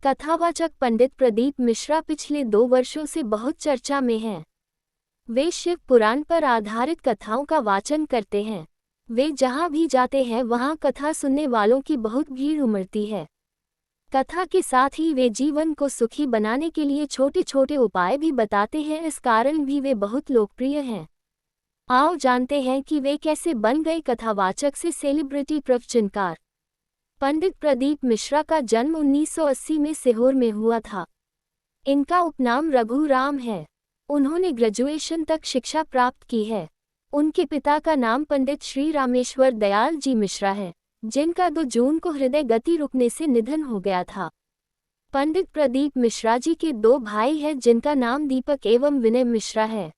कथावाचक पंडित प्रदीप मिश्रा पिछले 2 वर्षों से बहुत चर्चा में हैं। वे शिव पुराण पर आधारित कथाओं का वाचन करते हैं। वे जहां भी जाते हैं वहां कथा सुनने वालों की बहुत भीड़ उमड़ती है। कथा के साथ ही वे जीवन को सुखी बनाने के लिए छोटे छोटे उपाय भी बताते हैं, इस कारण भी वे बहुत लोकप्रिय हैं। आओ जानते हैं कि वे कैसे बन गए कथावाचक से सेलिब्रिटी प्रवचनकार। पंडित प्रदीप मिश्रा का जन्म 1980 में सीहोर में हुआ था। इनका उपनाम रघुराम है। उन्होंने ग्रेजुएशन तक शिक्षा प्राप्त की है। उनके पिता का नाम पंडित श्री रामेश्वर दयाल जी मिश्रा है, जिनका 2 जून को हृदय गति रुकने से निधन हो गया था। पंडित प्रदीप मिश्रा जी के 2 भाई हैं, जिनका नाम दीपक एवं विनय मिश्रा है।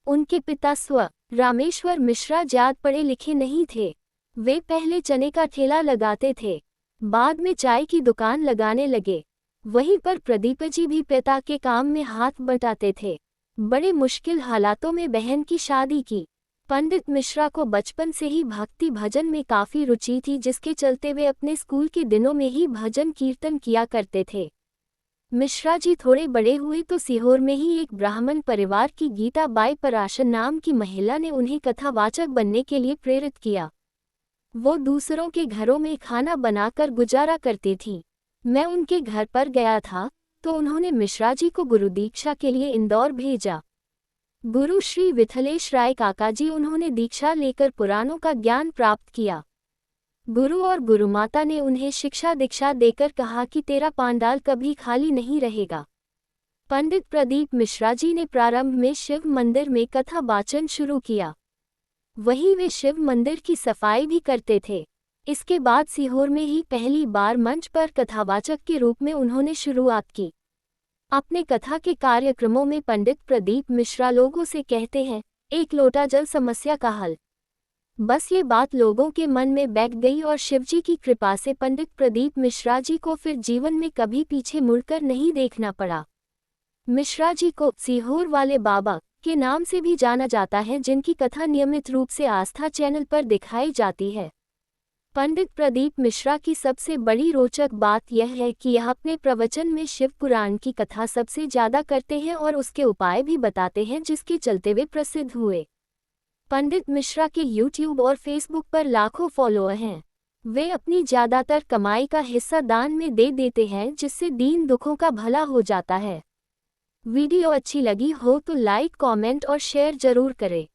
उनके पिता स्व. रामेश्वर मिश्रा ज्यादा पढ़े लिखे नहीं थे। वे पहले चने का ठेला लगाते थे, बाद में चाय की दुकान लगाने लगे। वहीं पर प्रदीप जी भी पिता के काम में हाथ बटाते थे। बड़े मुश्किल हालातों में बहन की शादी की। पंडित मिश्रा को बचपन से ही भक्ति भजन में काफ़ी रुचि थी, जिसके चलते वे अपने स्कूल के दिनों में ही भजन कीर्तन किया करते थे। मिश्रा जी थोड़े बड़े हुए तो सीहोर में ही एक ब्राह्मण परिवार की गीता बाई पराशर नाम की महिला ने उन्हें कथावाचक बनने के लिए प्रेरित किया। वो दूसरों के घरों में खाना बनाकर गुजारा करती थी। मैं उनके घर पर गया था तो उन्होंने मिश्रा जी को गुरु दीक्षा के लिए इंदौर भेजा। गुरु श्री विथलेश राय काका जी, उन्होंने दीक्षा लेकर पुराणों का ज्ञान प्राप्त किया। गुरु और गुरुमाता ने उन्हें शिक्षा दीक्षा देकर कहा कि तेरा पांडाल कभी खाली नहीं रहेगा। पंडित प्रदीप मिश्रा जी ने प्रारंभ में शिव मंदिर में कथा वाचन शुरू किया। वहीं वे शिव मंदिर की सफाई भी करते थे। इसके बाद सीहोर में ही पहली बार मंच पर कथावाचक के रूप में उन्होंने शुरुआत की। अपने कथा के कार्यक्रमों में पंडित प्रदीप मिश्रा लोगों से कहते हैं, 1 लोटा जल समस्या का हल। बस ये बात लोगों के मन में बैठ गई और शिवजी की कृपा से पंडित प्रदीप मिश्रा जी को फिर जीवन में कभी पीछे मुड़कर नहीं देखना पड़ा। मिश्रा जी को सीहोर वाले बाबा के नाम से भी जाना जाता है, जिनकी कथा नियमित रूप से आस्था चैनल पर दिखाई जाती है। पंडित प्रदीप मिश्रा की सबसे बड़ी रोचक बात यह है कि यह अपने प्रवचन में शिव पुराण की कथा सबसे ज्यादा करते हैं और उसके उपाय भी बताते हैं, जिसके चलते वे प्रसिद्ध हुए। पंडित मिश्रा के YouTube और Facebook पर लाखों फॉलोअर हैं। वे अपनी ज्यादातर कमाई का हिस्सा दान में दे देते हैं, जिससे दीन दुखों का भला हो जाता है। वीडियो अच्छी लगी हो तो लाइक, कमेंट और शेयर जरूर करें।